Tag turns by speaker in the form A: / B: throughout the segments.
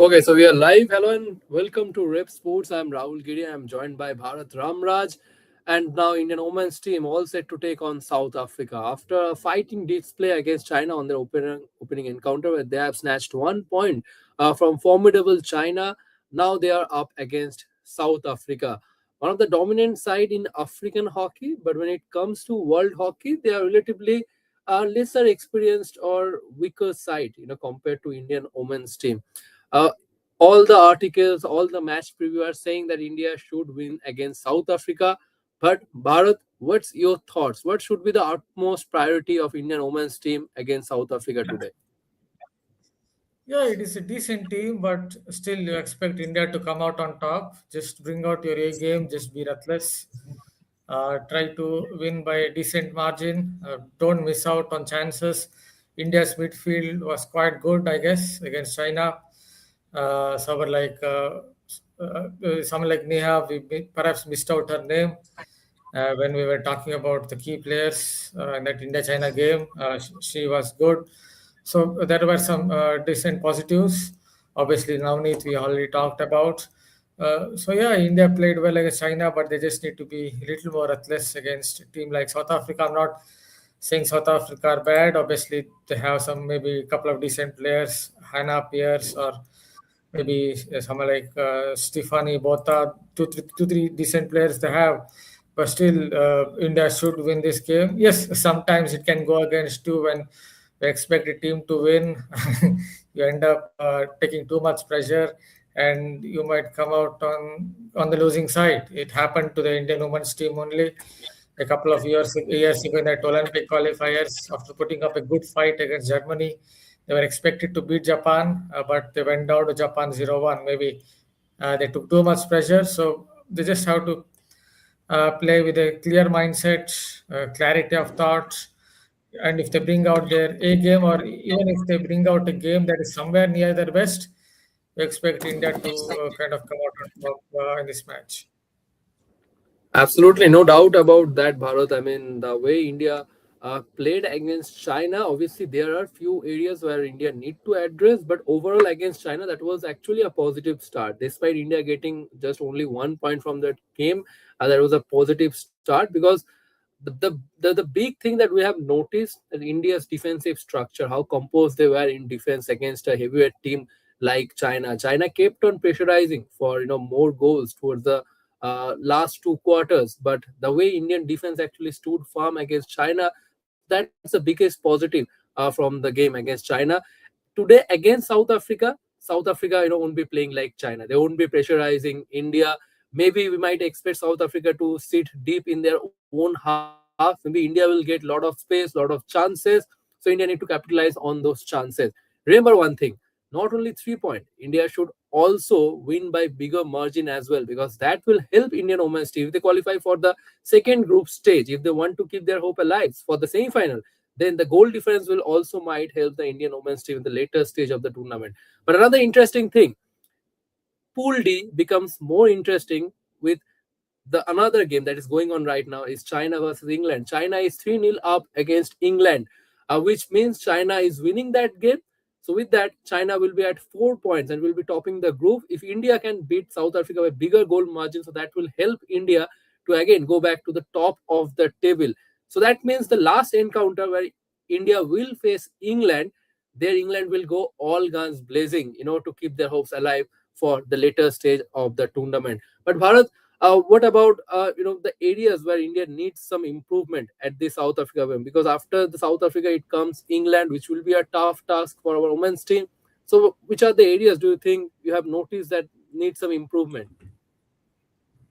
A: Okay, so we are live. Hello and welcome to Rep Sports. I'm Rahul Giri. I'm joined by Bharat Ramraj, and now Indian women's team all set to take on South Africa after a fighting display against China on their opening encounter, where they have snatched 1 point from formidable China. Now they are up against South Africa, one of the dominant side in African hockey. But when it comes to world hockey, they are relatively lesser experienced or weaker side, compared to Indian women's team. uh, all the articles, all the match preview are saying that India should win against South Africa. But Bharat, what's your thoughts? What should be the utmost priority of Indian women's team against South Africa today?
B: Yeah, it is a decent team, but still you expect India to come out on top. Just bring out your A game, just be ruthless. Try to win by a decent margin. Don't miss out on chances. India's midfield was quite good, I guess, against China. Someone like someone like Neha, perhaps missed out her name when we were talking about the key players in that India-China game. She was good. So there were some decent positives. Obviously, Navneet we already talked about. So yeah, India played well against China, but they just need to be a little more ruthless against a team like South Africa. I'm not saying South Africa are bad. Obviously, they have some maybe a couple of decent players, Hannah Pierce or maybe someone like Stefani Bota, two, three decent players they have. But still, India should win this game. Yes, sometimes it can go against you when you expect a team to win. You end up taking too much pressure, and you might come out on the losing side. It happened to the Indian women's team only a couple of years ago in that Olympic qualifiers after putting up a good fight against Germany. They were expected to beat Japan, but they went down to Japan 0-1. Maybe they took too much pressure, so they just have to play with a clear mindset, clarity of thoughts, and if they bring out their A game, or even if they bring out a game that is somewhere near their best, we expect India to kind of come out on top in this match.
A: Absolutely, no doubt about that, Bharat. I mean, the way India played against China, obviously there are few areas where India need to address, but overall against China, that was actually a positive start. Despite India getting just only 1 point from that game, that was a positive start because the big thing that we have noticed in India's defensive structure, how composed they were in defense against a heavyweight team like China. China kept on pressurizing for more goals towards the last 2 quarters, but the way Indian defense actually stood firm against China, that's the biggest positive from the game against China. Today against South Africa, won't be playing like China. They won't be pressurizing India. Maybe we might expect South Africa to sit deep in their own half. Maybe India will get a lot of space, lot of chances. So India need to capitalize on those chances. Remember one thing: not only 3 point, India should also win by bigger margin as well, because that will help Indian women's team if they qualify for the second group stage. If they want to keep their hope alive for the semi-final, then the goal difference will also might help the Indian women's team in the later stage of the tournament. But another interesting thing, Pool D becomes more interesting with the another game that is going on right now is China versus England. China is 3-0 up against England, which means China is winning that game. So with that, China will be at 4 points and will be topping the group. If India can beat South Africa by bigger goal margin, so that will help India to again go back to the top of the table. So that means the last encounter where India will face England, there England will go all guns blazing, to keep their hopes alive for the later stage of the tournament. But Bharat, what about the areas where India needs some improvement at the South Africa game? Because after the South Africa, it comes England, which will be a tough task for our women's team. So, which are the areas do you think you have noticed that need some improvement?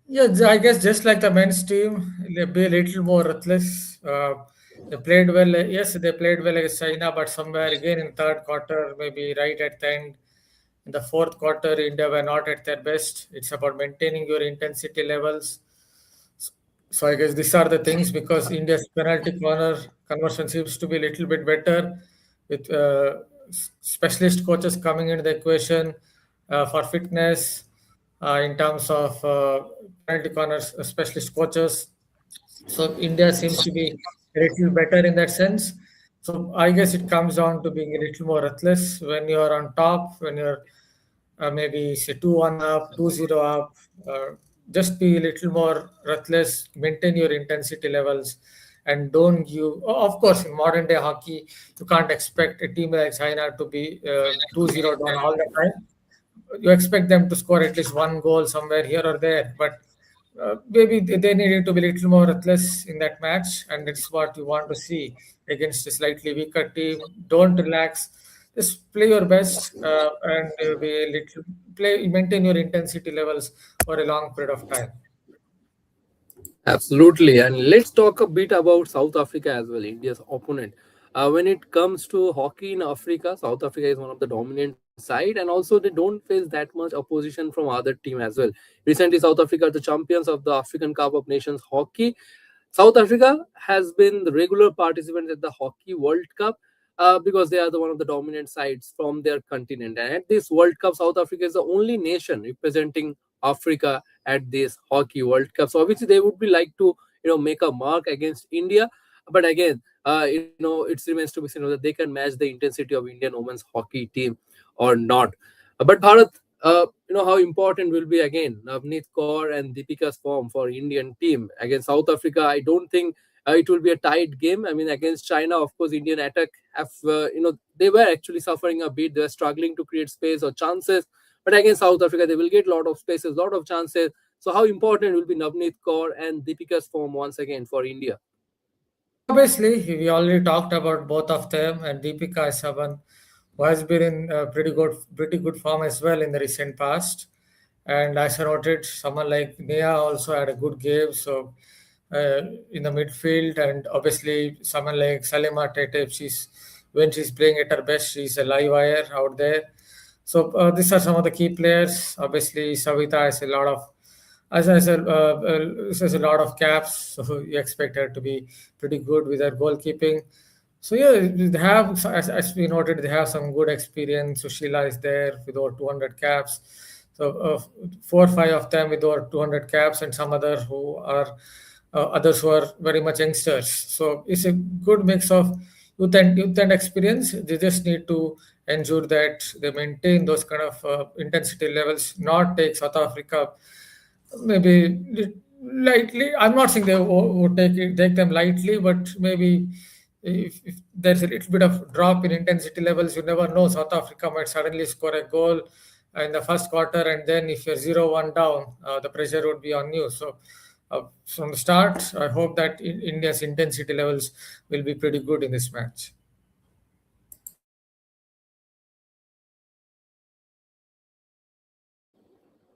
B: Yeah, I guess just like the men's team, they be a little more ruthless. They played well. Yes, they played well against China, but somewhere again in third quarter, maybe right at the end, in the fourth quarter, India were not at their best. It's about maintaining your intensity levels. So I guess these are the things, because India's penalty corner conversion seems to be a little bit better with specialist coaches coming into the equation for fitness in terms of penalty corners, specialist coaches. So India seems to be a little better in that sense. So I guess it comes down to being a little more ruthless when you're on top, when you're maybe say 2-1 up, 2-0 up. Just be a little more ruthless, maintain your intensity levels, and don't give. Of course, in modern day hockey, you can't expect a team like China to be 2-0 down all the time. You expect them to score at least one goal somewhere here or there, but maybe they needed to be a little more ruthless in that match, and it's what you want to see against a slightly weaker team. Don't relax, just play your best, and be a little play, maintain your intensity levels for a long period of time.
A: Absolutely. And let's talk a bit about South Africa as well, India's opponent. When it comes to hockey in Africa, South Africa is one of the dominant side, and also they don't face that much opposition from other team as well. Recently, South Africa are the champions of the African Cup of Nations hockey. South Africa has been the regular participant at the Hockey World Cup because they are one of the dominant sides from their continent. And at this World Cup, South Africa is the only nation representing Africa at this Hockey World Cup. So obviously, they would be like to make a mark against India. But again, it remains to be seen whether they can match the intensity of Indian women's hockey team or not. But Bharat, how important will be again Navneet Kaur and Deepika's form for Indian team against South Africa. I don't think it will be a tight game. I mean, against China, of course, Indian attack have they were actually suffering a bit. They were struggling to create space or chances. But against South Africa, they will get a lot of spaces, a lot of chances. So how important will be Navneet Kaur and Deepika's form once again for India?
B: Obviously, we already talked about both of them, and Deepika is someone who has been in pretty good form as well in the recent past. And as I noted, someone like Nia also had a good game. So in the midfield, and obviously someone like Salima Tete, if she's when she's playing at her best, she's a live wire out there. So these are some of the key players. Obviously, Savita has a lot of as I said, has a lot of caps, so you expect her to be pretty good with her goalkeeping. So yeah, they have, as we noted, they have some good experience. Sushila is there with over 200 caps. So 4 or 5 of them with over 200 caps, and some others who are very much youngsters. So it's a good mix of youth and experience. They just need to ensure that they maintain those kind of intensity levels, not take South Africa maybe lightly. I'm not saying they would take them lightly, but maybe if there's a little bit of drop in intensity levels, you never know. South Africa might suddenly score a goal in the first quarter, and then if you're 0-1 down, the pressure would be on you. So from the start, I hope that India's intensity levels will be pretty good in this match.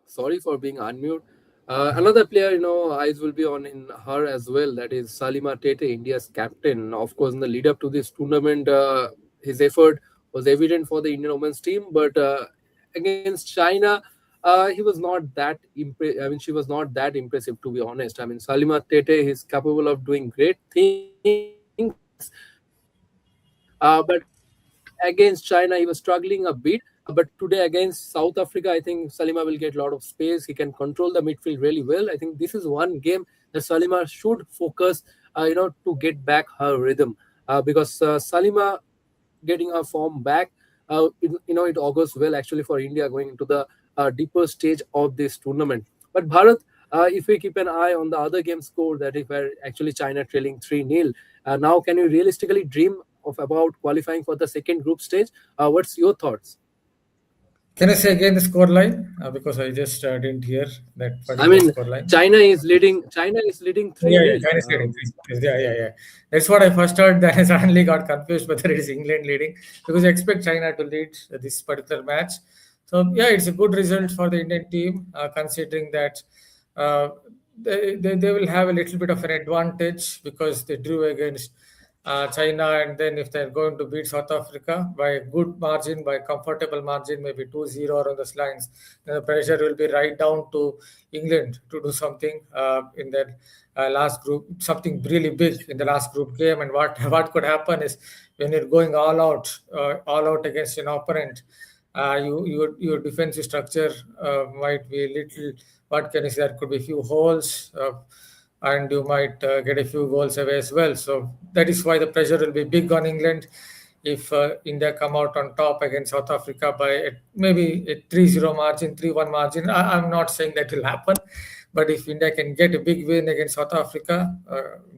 A: Sorry for being unmute. Another player, eyes will be on in her as well. That is Salima Tete, India's captain. Of course, in the lead up to this tournament, his effort was evident for the Indian women's team. But against China, he was not that. I mean, she was not that impressive, to be honest. I mean, Salima Tete is capable of doing great things. But against China, he was struggling a bit. But today against South Africa, I think Salima will get a lot of space. He can control the midfield really well. I think this is one game that Salima should focus, to get back her rhythm. Because Salima getting her form back, it augurs well actually for India going into the deeper stage of this tournament. But Bharat, if we keep an eye on the other game score, that is where actually China trailing 3-0. Now, can you realistically dream of about qualifying for the second group stage? What's your thoughts?
B: Can I say again the score line? Because I just didn't hear that
A: I
B: particular
A: mean,
B: score line.
A: China is leading. China is leading
B: Oh,
A: three
B: yeah, yeah,
A: nil.
B: China is leading. Yeah, yeah, yeah. That's what I first heard. Then I suddenly got confused whether it is England leading because I expect China to lead this particular match. So yeah, it's a good result for the Indian team, considering that uh, they will have a little bit of an advantage because they drew against China, and then if they're going to beat South Africa by a good margin, by comfortable margin, maybe 2-0 or on those lines, then the pressure will be right down to England to do something in their last group, something really big in the last group game. And what what could happen is when you're going all out against an opponent, your defensive structure might be a little. What can you say? There could be a few holes. And you might get a few goals away as well. So that is why the pressure will be big on England. if India come out on top against South Africa by maybe a 3-0 margin, 3-1 margin. I'm not saying that will happen, but if India can get a big win against South Africa,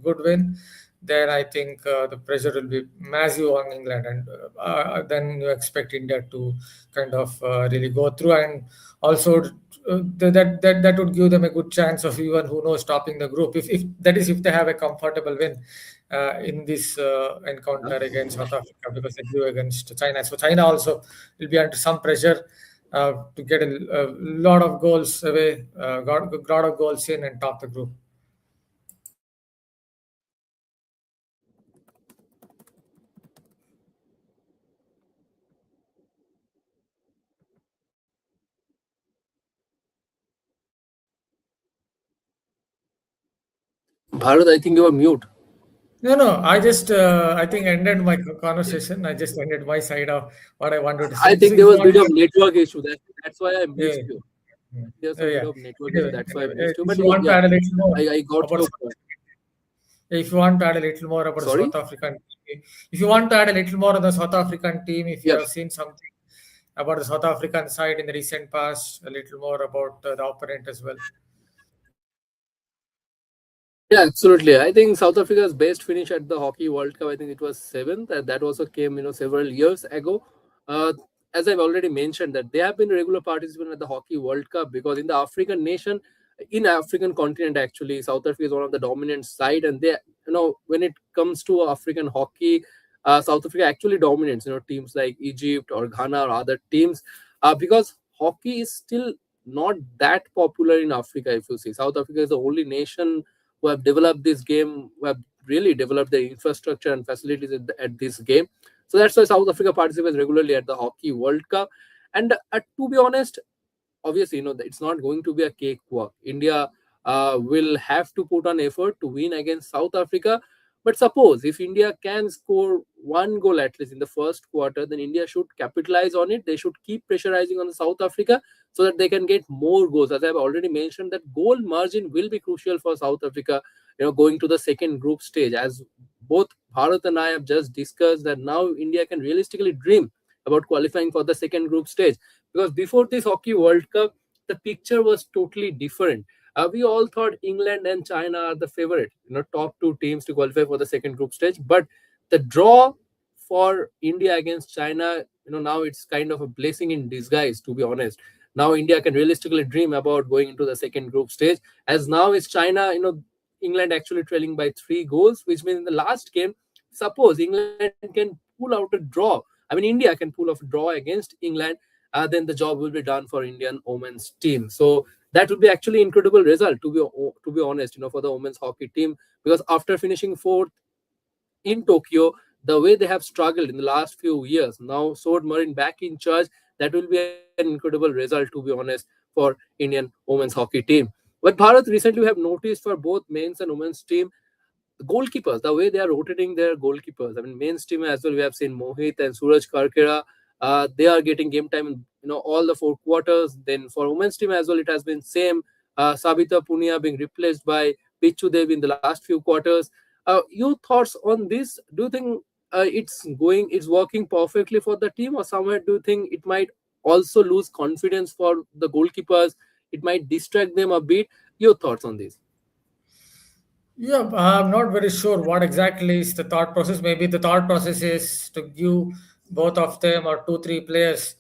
B: good win, then I think the pressure will be massive on England, and then you expect India to kind of really go through, and also that would give them a good chance of, even who knows, topping the group, if that is if they have a comfortable win in this encounter against South Africa, because they drew against China. So China also will be under some pressure to get a lot of goals away, got a lot of goals in and top the group.
A: Bharat, I think you are mute.
B: No, no, I think ended my conversation. I just ended my side of what I wanted to
A: I
B: say. So
A: think
B: if
A: there
B: you
A: was a
B: want
A: bit of
B: to,
A: network issue. That's why I
B: yeah,
A: missed you.
B: yeah,
A: There's a bit
B: yeah.
A: of network issue.
B: Anyway,
A: That's why I
B: anyway,
A: missed you.
B: if
A: But
B: you want to
A: yeah,
B: add a little more
A: I got
B: about
A: your
B: South
A: point.
B: Africa, if you want to add a little more about the South
A: Sorry?
B: African team, if you want to add a little more on the South African team, if you have
A: Yes.
B: seen something about the South African side in the recent past, a little more about the opponent as well.
A: Yeah, absolutely. I think South Africa's best finish at the Hockey World Cup, I think it was seventh, and that also came, several years ago. Uh, as I've already mentioned, that they have been regular participants at the Hockey World Cup because in the African nation, in African continent actually, South Africa is one of the dominant side, and they, when it comes to African hockey, South Africa actually dominates. Teams like Egypt or Ghana or other teams, because hockey is still not that popular in Africa. If you see, South Africa is the only nation who have developed this game, who have really developed the infrastructure and facilities at this game. So that's why South Africa participates regularly at the Hockey World Cup. And to be honest, obviously, it's not going to be a cakewalk. India will have to put on effort to win against South Africa. But suppose if India can score one goal at least in the first quarter, then India should capitalize on it. They should keep pressurizing on the South Africa so that they can get more goals. As I've already mentioned, that goal margin will be crucial for South Africa, going to the second group stage. As both Bharat and I have just discussed, that now India can realistically dream about qualifying for the second group stage, because before this Hockey World Cup, the picture was totally different. We all thought England and China are the favorite, top two teams to qualify for the second group stage. But the draw for India against China, now it's kind of a blessing in disguise, to be honest. Now India can realistically dream about going into the second group stage, as now is China, England actually trailing by 3 goals, which means in the last game, suppose England can pull out a draw. I mean, India can pull off a draw against England, then the job will be done for Indian women's team. So that would be actually incredible result, to be honest, for the women's hockey team, because after finishing fourth in Tokyo, the way they have struggled in the last few years, now Sword Marine back in charge, that will be an incredible result, to be honest, for Indian women's hockey team. But Bharat, recently we have noticed for both men's and women's team, the goalkeepers, the way they are rotating their goalkeepers. I mean, men's team as well, we have seen Mohit and Suraj Karkera. They are getting game time in all the 4 quarters. Then for women's team as well, it has been same. Sabita Punia being replaced by Pichu Dev in the last few quarters. Your thoughts on this? Do you think it's working perfectly for the team, or somewhere do you think it might also lose confidence for the goalkeepers? It might distract them a bit. Your thoughts on this?
B: Yeah, I'm not very sure what exactly is the thought process. Maybe the thought process is to give both of them or two, three players,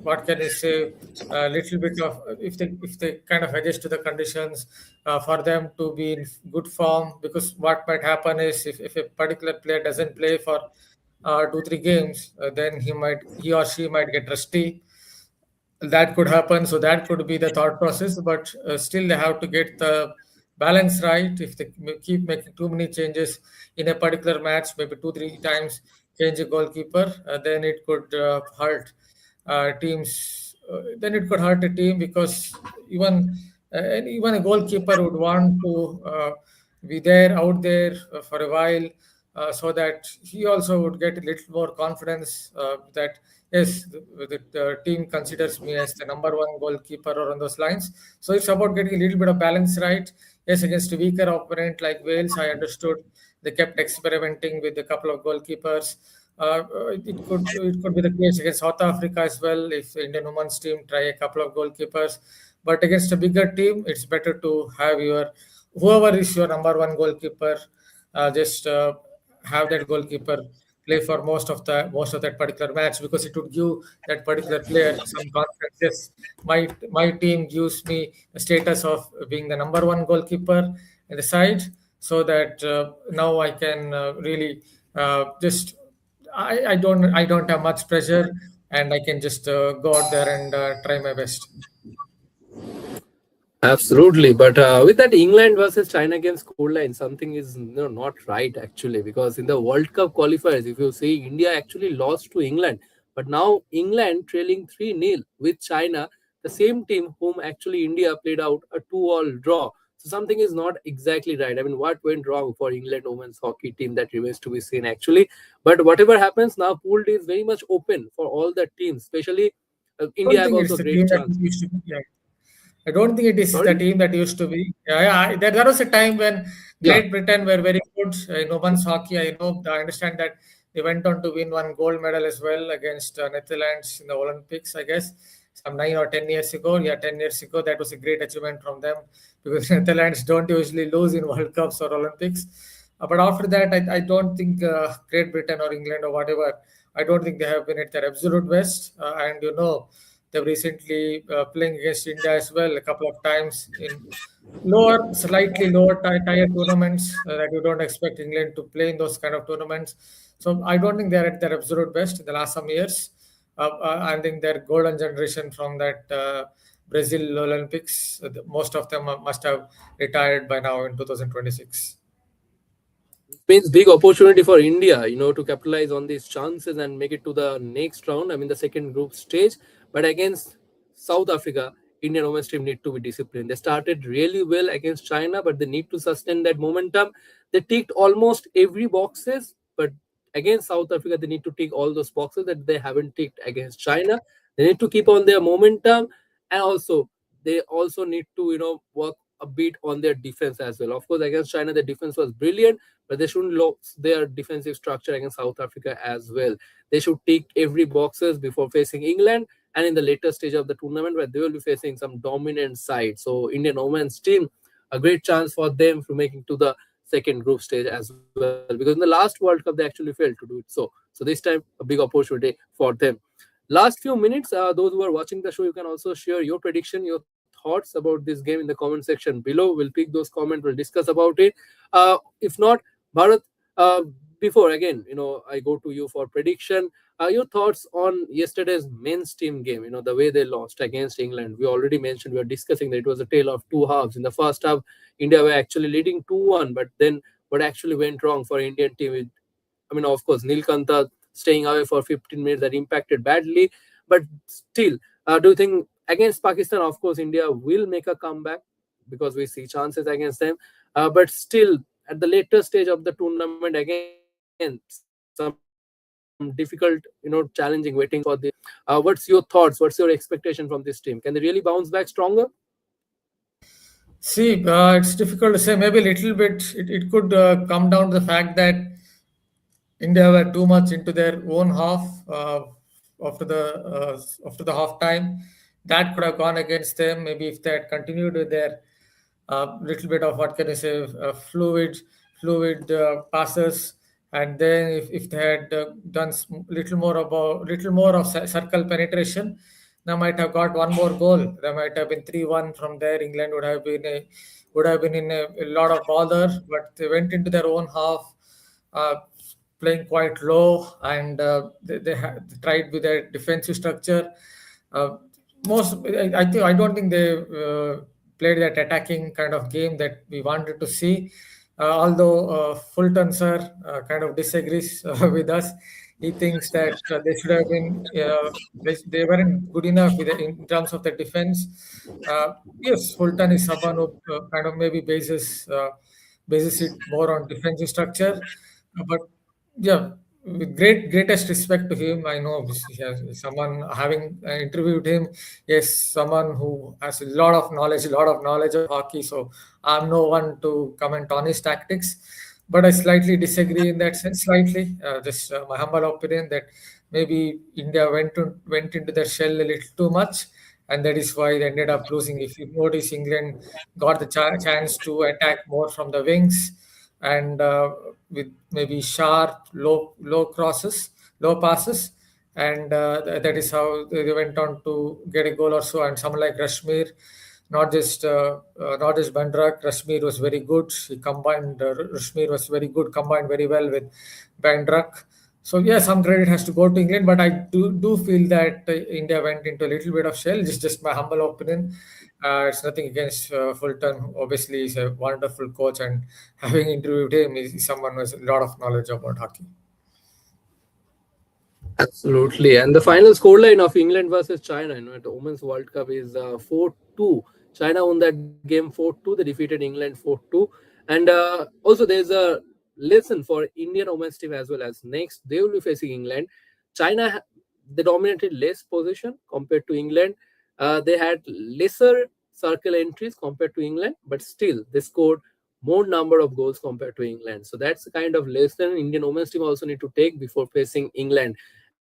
B: what can I say, a little bit of, if they kind of adjust to the conditions, for them to be in good form. Because what might happen is, if a particular player doesn't play for 2, 3 games, then he or she might get rusty. That could happen. So that could be the thought process, but still they have to get the balance right. If they keep making too many changes in a particular match, maybe 2, 3 times change a goalkeeper, then it could hurt teams. Then it could hurt a team, because even and even a goalkeeper would want to be there out there for a while, so that he also would get a little more confidence, that yes, the team considers me as the number one goalkeeper, or on those lines. So it's about getting a little bit of balance right. Yes, against a weaker opponent like Wales, I understood They kept experimenting with a couple of goalkeepers. It could be the case against South Africa as well if the Indian women's team try a couple of goalkeepers. But against a bigger team, it's better to have your whoever is your number one goalkeeper. Just have that goalkeeper play for most of that particular match, because it would give that particular player some confidence. Yes, my team gives me a status of being the number one goalkeeper in the side, so that now I can really just I don't have much pressure, and I can just go out there and try my best.
A: Absolutely, but with that England versus China game scoreline, something is not right actually, because in the World Cup qualifiers, if you see, India actually lost to England, but now England trailing 3-0 with China, the same team whom actually India played out a 2-all draw. So something is not exactly right. I mean, what went wrong for England women's hockey team, that remains to be seen actually. But whatever happens now, Pool D is very much open for all the teams, especially
B: I
A: India
B: don't
A: have
B: think
A: also
B: it's
A: a
B: the team
A: great
B: that it
A: chance.
B: used to be. Yeah. I don't think it is the
A: Sorry?
B: team that used to be. Yeah, yeah, there was a time when
A: Yeah.
B: Great Britain were very good in women's hockey. I understand that they went on to win one gold medal as well against Netherlands in the Olympics, I guess, some 9 or 10 years ago. Yeah, 10 years ago, that was a great achievement from them, because Netherlands don't usually lose in World Cups or Olympics. But after that, I don't think Great Britain or England or whatever, I don't think they have been at their absolute best. And they've recently playing against India as well a couple of times in slightly lower tier tournaments that you don't expect England to play in those kind of tournaments. So I don't think they're at their absolute best in the last some years. I think their golden generation from that Brazil Olympics, most of them must have retired by now in 2026.
A: Means big opportunity for India, to capitalize on these chances and make it to the next round. I mean, the second group stage. But against South Africa, Indian women's team need to be disciplined. They started really well against China, but they need to sustain that momentum. They ticked almost every boxes, but against South Africa, they need to tick all those boxes that they haven't ticked against China. They need to keep on their momentum, and also they also need to work a bit on their defense as well. Of course, against China, the defense was brilliant, but they shouldn't lose their defensive structure against South Africa as well. They should tick every boxes before facing England, and in the later stage of the tournament where they will be facing some dominant side. So Indian women's team, a great chance for them to making to the second group stage as well. Because in the last World Cup they actually failed to do it. So this time a big opportunity for them. Last few minutes, those who are watching the show, you can also share your prediction, your thoughts about this game in the comment section below. We'll pick those comments, we'll discuss about it. If not, Bharat, uh, before again, I go to you for prediction. Your thoughts on yesterday's men's team game, the way they lost against England. We already mentioned, we were discussing that it was a tale of two halves. In the first half, India were actually leading 2-1, but then what actually went wrong for Indian team? I mean, of course, Nilkanta staying away for 15 minutes, that impacted badly. But still, do you think against Pakistan, of course, India will make a comeback because we see chances against them. But still, at the later stage of the tournament, again, some difficult, challenging waiting for this. What's your thoughts? What's your expectation from this team? Can they really bounce back stronger?
B: See, it's difficult to say. Maybe a little bit. It could come down to the fact that India were too much into their own half after the half time. That could have gone against them. Maybe if they had continued with their little bit of what can I say, fluid passes, and then if they had done little more of circle penetration, they might have got one more goal. They might have been 3-1 from there. England would have been in a lot of bother, but they went into their own half. Uh, Playing quite low, and they tried with their defensive structure. Uh, I don't think they played that attacking kind of game that we wanted to see. Although Fulton sir kind of disagrees with us, he thinks that they should have been they weren't good enough in terms of the defense. Yes, Fulton is someone who kind of maybe bases it more on defensive structure, but yeah, with greatest respect to him. I know he has someone having interviewed him. Yes, someone who has a lot of knowledge of hockey. So I'm no one to comment on his tactics. but I slightly disagree in that sense. Slightly, just my humble opinion that maybe India went into their shell a little too much, and that is why they ended up losing. If you notice, England got the chance to attack more from the wings, and with maybe sharp, low crosses, low passes, and that is how they went on to get a goal or so. And someone like Rashmir, not just Bandrak. Rashmir was very good. He combined. Rashmir was very good, combined very well with Bandrak. So yeah, some credit has to go to England, but I do feel that India went into a little bit of shell. This is just my humble opinion. It's nothing against Fulton. Obviously, he's a wonderful coach, and having interviewed him, is someone who has a lot of knowledge about hockey.
A: Absolutely. And the final scoreline of England versus China, at the Women's World Cup is 4-2. China won that game 4-2. They defeated England 4-2. And also, there's a lesson for Indian women's team as well. As next, they will be facing England. China, they dominated less position compared to England. They had lesser circle entries compared to England, but still, they scored more number of goals compared to England. So that's the kind of lesson Indian women's team also need to take before facing England.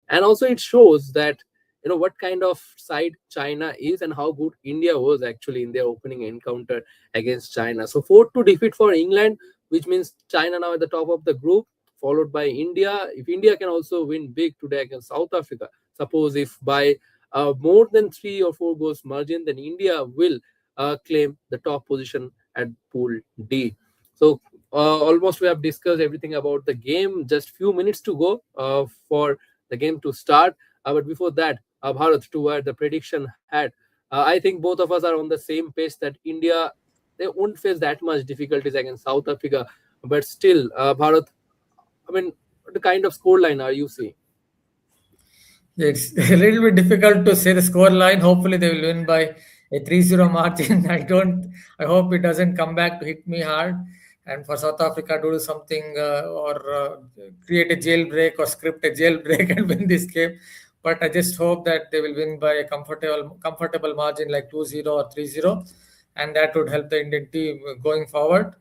A: And also it shows that what kind of side China is and how good India was actually in their opening encounter against China. So 4-2 defeat for England, which means China now at the top of the group, followed by India. If India can also win big today against South Africa, suppose if by more than 3 or 4 goals margin, then India will claim the top position at Pool D. So almost we have discussed everything about the game. Just few minutes to go for the game to start. But before that, Bharat, to where the prediction had, I think both of us are on the same page that India, they won't face that much difficulties against South Africa. But still, Bharat, I mean, the kind of scoreline are you seeing?
B: It's a little bit difficult to say the score line. Hopefully, they will win by a 3-0 margin. I hope it doesn't come back to hit me hard. And for South Africa to do something or create a jailbreak or script a jailbreak and win this game. But I just hope that they will win by a comfortable margin like 2-0 or 3-0. And that would help the Indian team going forward.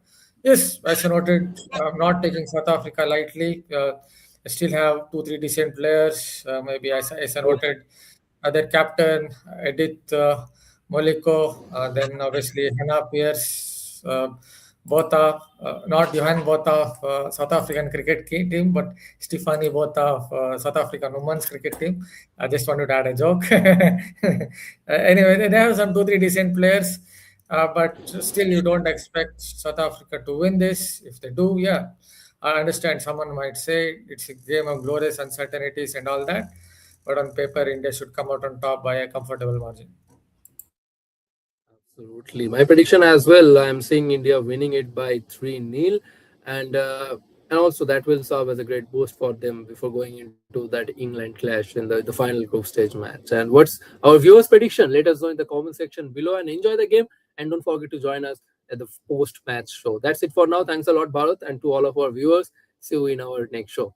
B: Yes, as I noted, I'm not taking South Africa lightly. I still have two, three decent players. Maybe as I noted, their captain Edith Moliko, then obviously Hannah Pierce, Botha, not Johan Botha of South African cricket team, but Stephanie Botha of South African women's cricket team. I just wanted to add a joke. Anyway, they have some two, three decent players. But still, you don't expect South Africa to win this. If they do, yeah, I understand someone might say it's a game of glorious uncertainties and all that, but on paper, India should come out on top by a comfortable margin.
A: Absolutely. My prediction as well, I'm seeing India winning it by 3-0. And and also that will serve as a great boost for them before going into that England clash in the final group stage match. And what's our viewers' prediction? Let us know in the comment section below and enjoy the game. And don't forget to join us at the post-match show. That's it for now. Thanks a lot, Bharat, and to all of our viewers. See you in our next show.